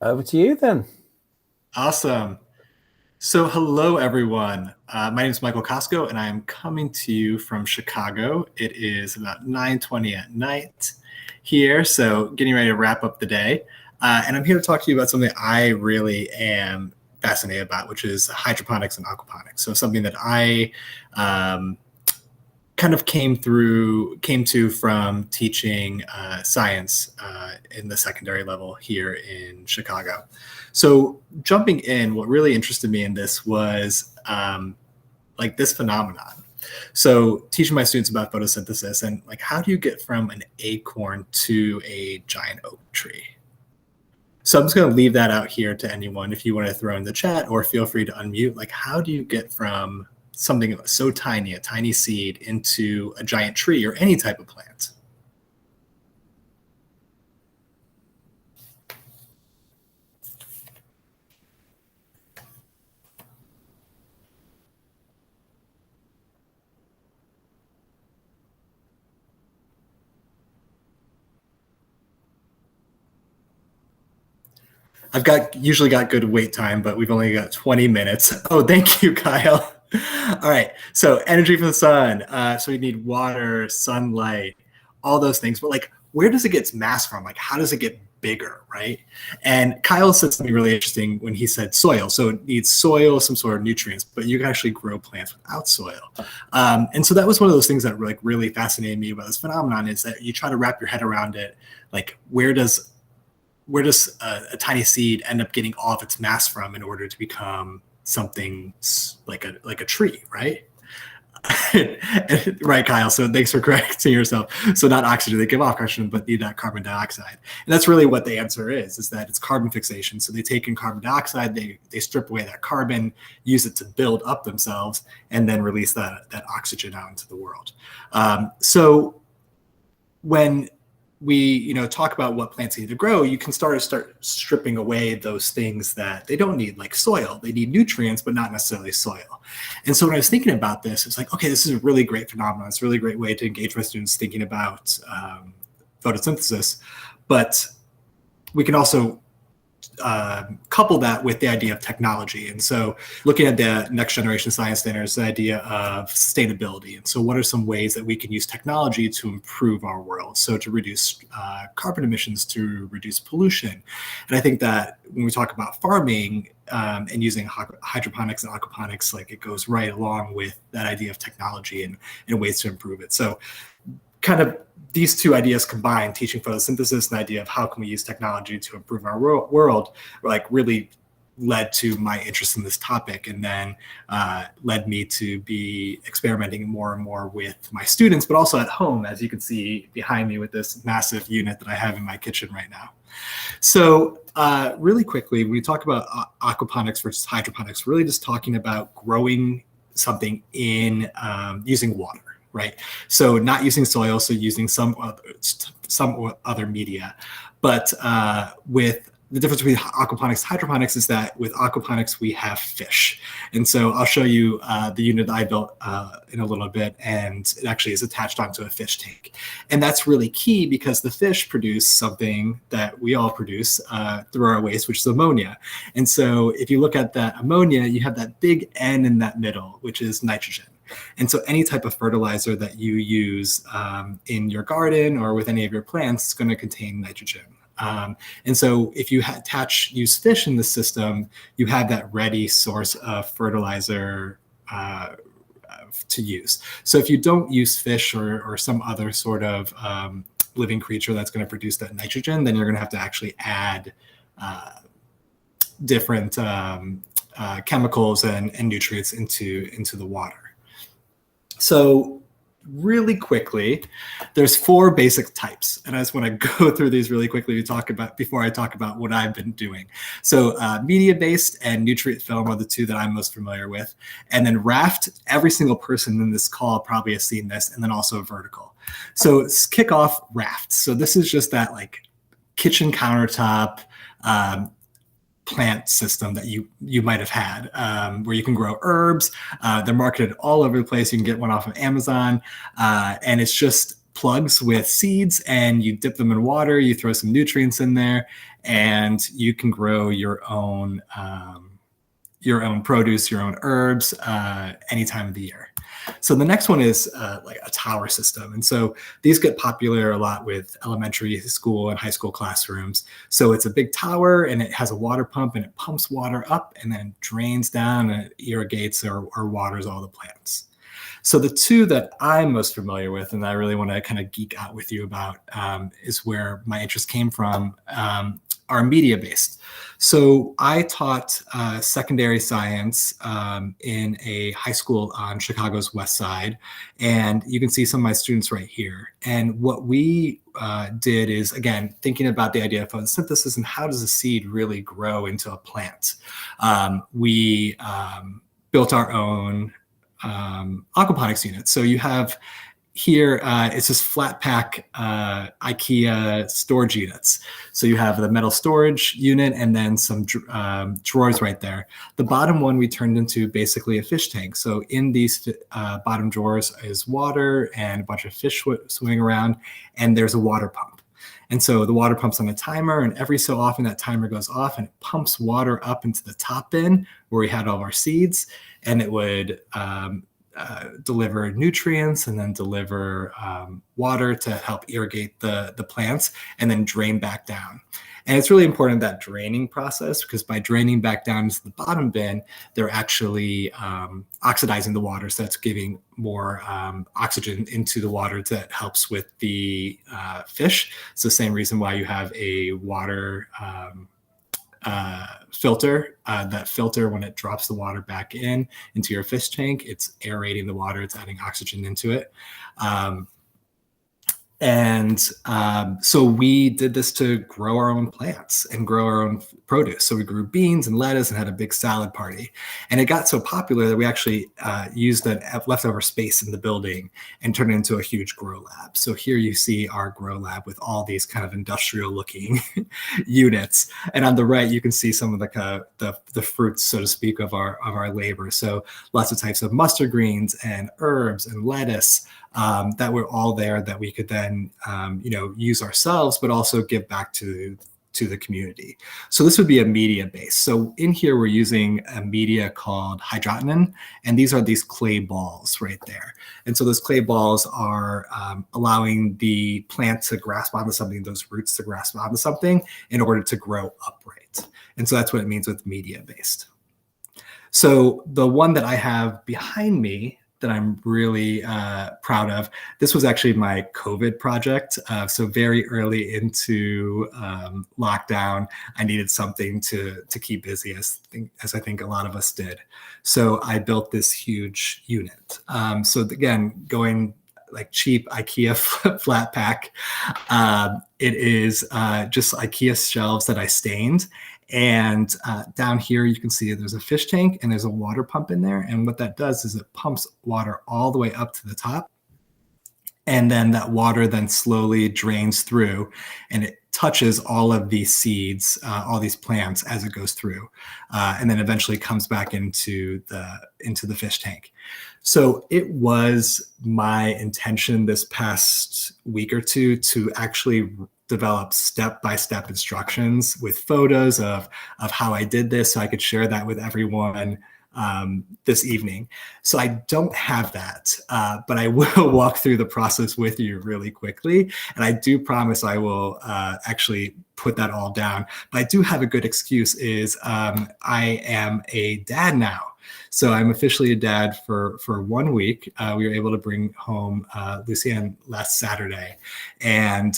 Over to you then. Awesome. So hello, everyone. My name is Michael Costco, and I am coming to you from Chicago. It is about 9:20 at night here, so getting ready to wrap up the day. And I'm here to talk to you about something I really am fascinated about, which is hydroponics and aquaponics. So something that I kind of came to from teaching science in the secondary level here in Chicago. So jumping in, what really interested me in this was like this phenomenon. So teaching my students about photosynthesis and like how do you get from an acorn to a giant oak tree? So I'm just going to leave that out here to anyone if you want to throw in the chat, or feel free to unmute. Like, how do you get from something so tiny, a tiny seed, into a giant tree or any type of plant? I've usually got good wait time, but we've only got 20 minutes. Oh, thank you, Kyle. All right, so energy from the sun. So we need water, sunlight, all those things. But like, where does it get its mass from? Like, how does it get bigger, right? And Kyle said something really interesting when he said soil. So it needs soil, some sort of nutrients, but you can actually grow plants without soil. And so that was one of those things that like really fascinated me about this phenomenon, is that you try to wrap your head around it. Like, where does a tiny seed end up getting all of its mass from in order to become something like a tree, right? Right, Kyle. So thanks for correcting yourself. So not oxygen, they give off oxygen, but need that carbon dioxide. And that's really what the answer is that it's carbon fixation. So they take in carbon dioxide, they strip away that carbon, use it to build up themselves, and then release that oxygen out into the world. So when we talk about what plants need to grow, you can start stripping away those things that they don't need, like soil. They need nutrients, but not necessarily soil. And so when I was thinking about this, it's like, okay, this is a really great phenomenon. It's a really great way to engage my students thinking about photosynthesis. But we can also couple that with the idea of technology. And so looking at the next generation science standards, the idea of sustainability. And so what are some ways that we can use technology to improve our world? So to reduce carbon emissions, to reduce pollution. And I think that when we talk about farming and using hydroponics and aquaponics, like it goes right along with that idea of technology and ways to improve it. So kind of these two ideas combined, teaching photosynthesis and the idea of how can we use technology to improve our world, like really led to my interest in this topic, and then led me to be experimenting more and more with my students, but also at home, as you can see behind me with this massive unit that I have in my kitchen right now. So really quickly, when we talk about aquaponics versus hydroponics, we're really just talking about growing something in using water. Right. So not using soil, so using some other media. But with the difference between aquaponics and hydroponics is that with aquaponics, we have fish. And so I'll show you the unit that I built in a little bit, and it actually is attached onto a fish tank. And that's really key because the fish produce something that we all produce through our waste, which is ammonia. And so if you look at that ammonia, you have that big N in that middle, which is nitrogen. And so any type of fertilizer that you use in your garden or with any of your plants is going to contain nitrogen. And so if you use fish in the system, you have that ready source of fertilizer to use. So if you don't use fish or some other sort of living creature that's going to produce that nitrogen, then you're going to have to actually add different chemicals and nutrients into the water. So really quickly, there's 4 basic types. And I just want to go through these really quickly before I talk about what I've been doing. So media-based and nutrient film are the 2 that I'm most familiar with. And then raft, every single person in this call probably has seen this, and then also vertical. So let's kick off rafts. So this is just that like kitchen countertop, plant system that you might have had, where you can grow herbs. They're marketed all over the place. You can get one off of Amazon, and it's just plugs with seeds, and you dip them in water, you throw some nutrients in there, and you can grow your own produce, your own herbs, any time of the year. So the next one is like a tower system. And so these get popular a lot with elementary school and high school classrooms. So it's a big tower, and it has a water pump, and it pumps water up and then drains down, and it irrigates or waters all the plants. So the two that I'm most familiar with, and I really want to kind of geek out with you about, is where my interest came from, are media-based. So I taught secondary science in a high school on Chicago's west side, and you can see some of my students right here. And what we did is, again, thinking about the idea of photosynthesis and how does a seed really grow into a plant. We built our own Aquaponics unit. So you have here, it's just flat pack IKEA storage units. So you have the metal storage unit and then some drawers right there. The bottom one we turned into basically a fish tank. So in these bottom drawers is water and a bunch of fish swimming around, and there's a water pump. And so the water pump's on a timer, and every so often that timer goes off and it pumps water up into the top bin where we had all of our seeds, and it would deliver nutrients and then deliver water to help irrigate the plants, and then drain back down. And it's really important, that draining process, because by draining back down to the bottom bin, they're actually oxidizing the water. So that's giving more oxygen into the water that helps with the fish. It's the same reason why you have a water filter. That filter, when it drops the water back into your fish tank, it's aerating the water, it's adding oxygen into it. So we did this to grow our own plants and grow our own produce. So we grew beans and lettuce and had a big salad party. And it got so popular that we actually used the leftover space in the building and turned it into a huge grow lab. So here you see our grow lab with all these kind of industrial looking units. And on the right, you can see some of the fruits, so to speak, of our labor. So lots of types of mustard greens and herbs and lettuce that were all there that we could then use ourselves, but also give back to the community. So this would be a media base. So in here, we're using a media called hydroponin, and these are these clay balls right there. And so those clay balls are allowing the plant to grasp onto something, those roots to grasp onto something in order to grow upright. And so that's what it means with media based. So the one that I have behind me that I'm really proud of, this was actually my COVID project. So very early into lockdown, I needed something to keep busy, as I think a lot of us did. So I built this huge unit. So again, going like cheap IKEA flat pack, it is just IKEA shelves that I stained. And down here, you can see there's a fish tank and there's a water pump in there. And what that does is it pumps water all the way up to the top. And then that water then slowly drains through, and it touches all of these seeds, all these plants as it goes through, and then eventually comes back into the fish tank. So it was my intention this past week or two to actually develop step-by-step instructions with photos of how I did this, so I could share that with everyone this evening. So I don't have that, but I will walk through the process with you really quickly. And I do promise I will actually put that all down. But I do have a good excuse, is I am a dad now. So I'm officially a dad for 1 week. We were able to bring home Lucienne last Saturday, and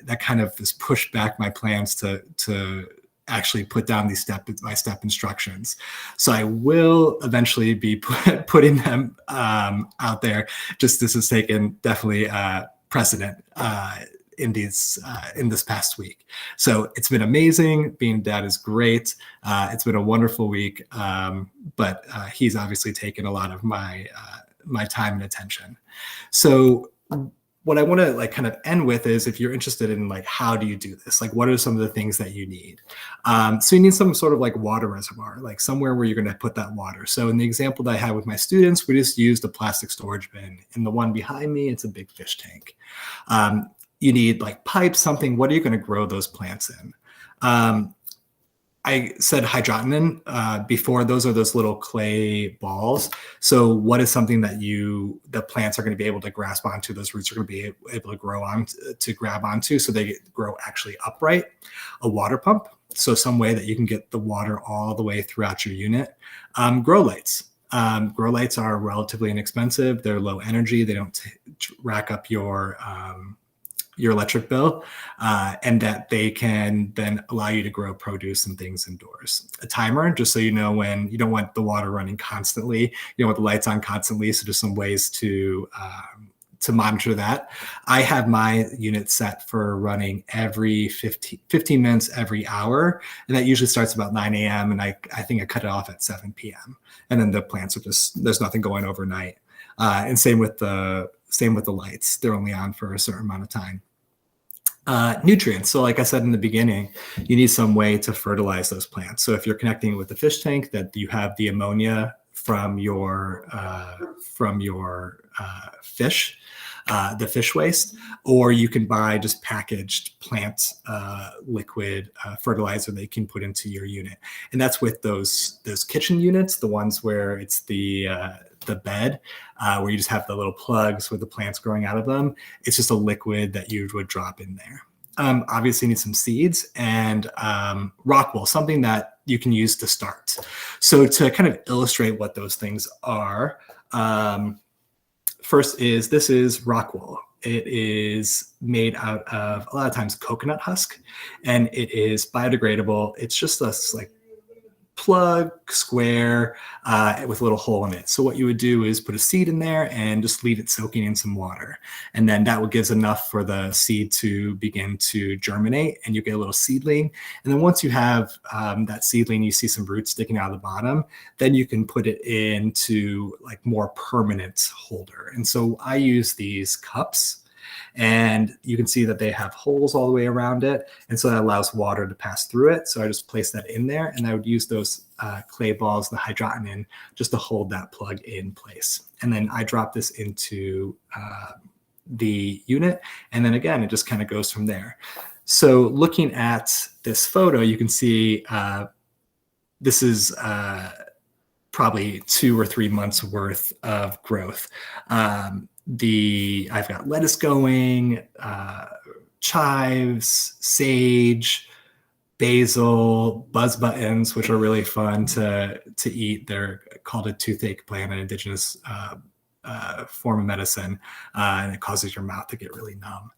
that kind of has pushed back my plans to actually put down these step-by-step instructions. So I will eventually be putting them out there. Just this has taken definitely precedent in this past week. So it's been amazing. Being a dad is great. It's been a wonderful week, but he's obviously taken a lot of my time and attention. So what I want to like kind of end with is, if you're interested in like, how do you do this? Like, what are some of the things that you need? So you need some sort of like water reservoir, like somewhere where you're going to put that water. So in the example that I had with my students, we just used a plastic storage bin. And the one behind me, it's a big fish tank. You need like pipes, something. What are you going to grow those plants in? I said hydroponin before. Those are those little clay balls. So what is something that the plants are going to be able to grasp onto? Those roots are going to be able to grow on to grab onto, so they grow actually upright. A water pump, so some way that you can get the water all the way throughout your unit. Grow lights. Grow lights are relatively inexpensive. They're low energy. They don't rack up your electric bill, and that they can then allow you to grow produce and things indoors. A timer, just so you know when you don't want the water running constantly, you don't want the lights on constantly. So there's some ways to monitor that. I have my unit set for running every 15 minutes every hour, and that usually starts about 9 a.m. and I think I cut it off at 7 p.m. and then the plants are just, there's nothing going overnight. And same with the lights. They're only on for a certain amount of time. Nutrients. So like I said in the beginning, you need some way to fertilize those plants. So if you're connecting with the fish tank, that you have the ammonia from your fish, the fish waste, or you can buy just packaged plant liquid fertilizer that you can put into your unit. And that's with those kitchen units, the ones where it's the bed, where you just have the little plugs with the plants growing out of them. It's just a liquid that you would drop in there. Obviously, you need some seeds and rock wool, something that you can use to start. So to kind of illustrate what those things are, first this is rock wool. It is made out of a lot of times coconut husk, and it is biodegradable. It's just a like plug square with a little hole in it. So what you would do is put a seed in there and just leave it soaking in some water. And then that gives enough for the seed to begin to germinate, and you get a little seedling. And then once you have that seedling, you see some roots sticking out of the bottom, then you can put it into like more permanent holder. And so I use these cups, and you can see that they have holes all the way around it. And so that allows water to pass through it. So I just place that in there, and I would use those clay balls, the hydroponin, just to hold that plug in place. And then I drop this into the unit. And then again, it just kind of goes from there. So looking at this photo, you can see this is probably 2 or 3 months worth of growth. I've got lettuce going, chives, sage, basil, buzz buttons, which are really fun to eat. They're called a toothache plant, an indigenous form of medicine, and it causes your mouth to get really numb.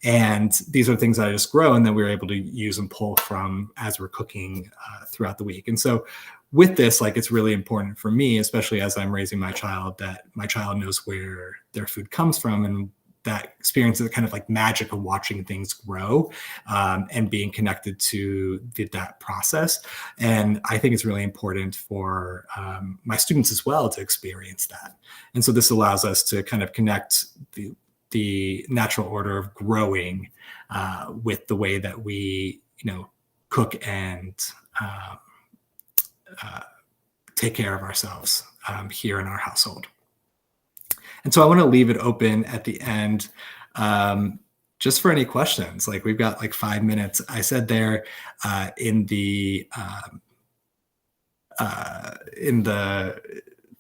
And these are things that I just grow, and then we were able to use and pull from as we're cooking throughout the week. And so with this, like, it's really important for me, especially as I'm raising my child, that my child knows where their food comes from, and that experience of kind of like magic of watching things grow and being connected to that process. And I think it's really important for my students as well to experience that. And so this allows us to kind of connect the natural order of growing with the way that we, cook and take care of ourselves here in our household. And so I want to leave it open at the end just for any questions. Like, we've got like 5 minutes. I said there in the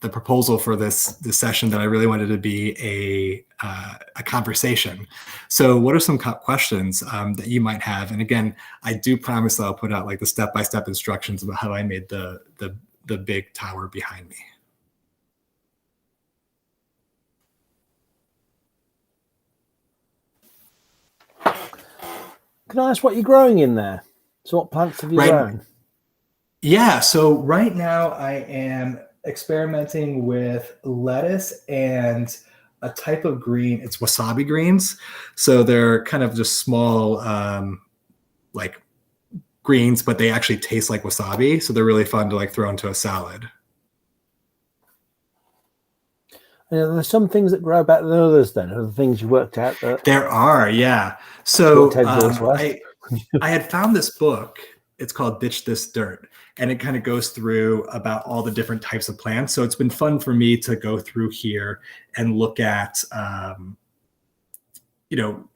proposal for this session that I really wanted to be a conversation. So what are some questions that you might have? And again, I do promise that I'll put out like the step-by-step instructions about how I made the big tower behind me. Can I ask what you're growing in there? So what plants have you grown? Yeah, so right now I am experimenting with lettuce and a type of green. It's wasabi greens. So they're kind of just small, like greens, but they actually taste like wasabi. So they're really fun to like throw into a salad. There's some things that grow better than others. Then are the things you worked out that There are, yeah. So I had found this book. It's called Ditch This Dirt, and it kind of goes through about all the different types of plants. So it's been fun for me to go through here and look at,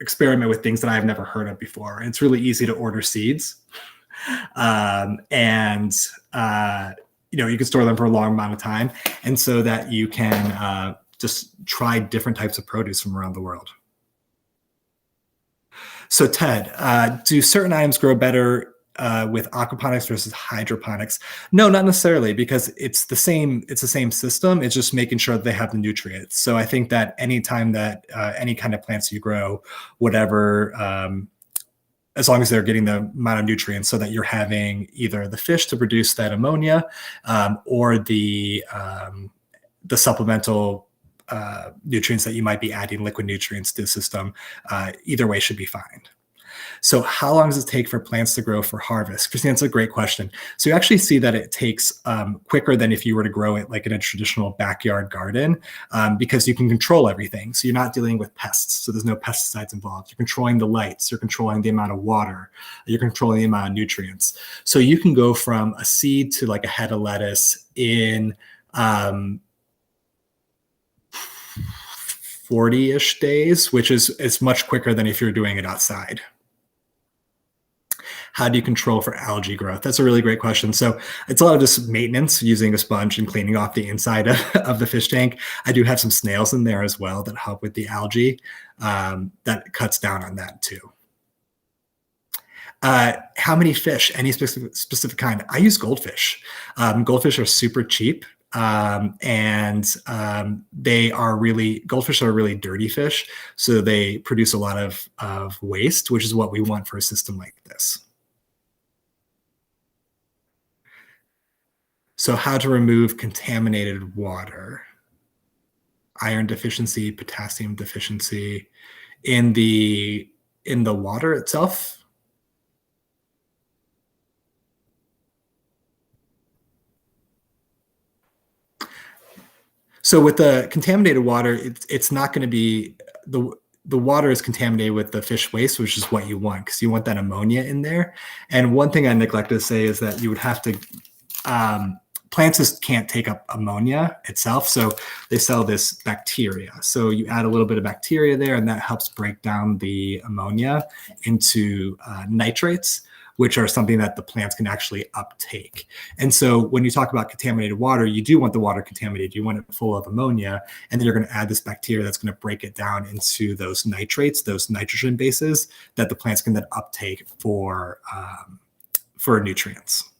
experiment with things that I've never heard of before. And it's really easy to order seeds. You can store them for a long amount of time. And so that you can just try different types of produce from around the world. So Ted, do certain items grow better with aquaponics versus hydroponics? No, not necessarily, because it's the same system. It's just making sure that they have the nutrients. So I think that anytime that any kind of plants you grow, whatever, as long as they're getting the amount of nutrients, so that you're having either the fish to produce that ammonia or the supplemental nutrients that you might be adding, liquid nutrients to the system, either way should be fine. So how long does it take for plants to grow for harvest? Christine, that's a great question. So you actually see that it takes quicker than if you were to grow it like in a traditional backyard garden, because you can control everything. So you're not dealing with pests. So there's no pesticides involved. You're controlling the lights. You're controlling the amount of water. You're controlling the amount of nutrients. So you can go from a seed to like a head of lettuce in 40-ish days, which is much quicker than if you're doing it outside. How do you control for algae growth? That's a really great question. So it's a lot of just maintenance, using a sponge and cleaning off the inside of the fish tank. I do have some snails in there as well that help with the algae. That cuts down on that too. How many fish? Any specific kind? I use goldfish. Goldfish are super cheap. Goldfish are really dirty fish. So they produce a lot of waste, which is what we want for a system like this. So how to remove contaminated water, iron deficiency, potassium deficiency in the water itself. So with the contaminated water, it's not going to be the water is contaminated with the fish waste, which is what you want, because you want that ammonia in there. And one thing I neglected to say is that you would have to plants just can't take up ammonia itself, so they sell this bacteria. So you add a little bit of bacteria there, and that helps break down the ammonia into nitrates, which are something that the plants can actually uptake. And so when you talk about contaminated water, you do want the water contaminated. You want it full of ammonia, and then you're going to add this bacteria that's going to break it down into those nitrates, those nitrogen bases that the plants can then uptake for nutrients.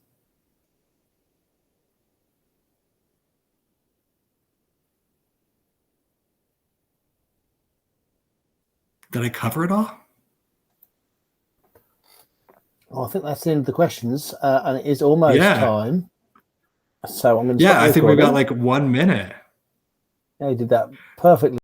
Did I cover it all? Well, I think that's the end of the questions, and it is almost time. So I'm going to I think we've got like 1 minute. Yeah, you did that perfectly.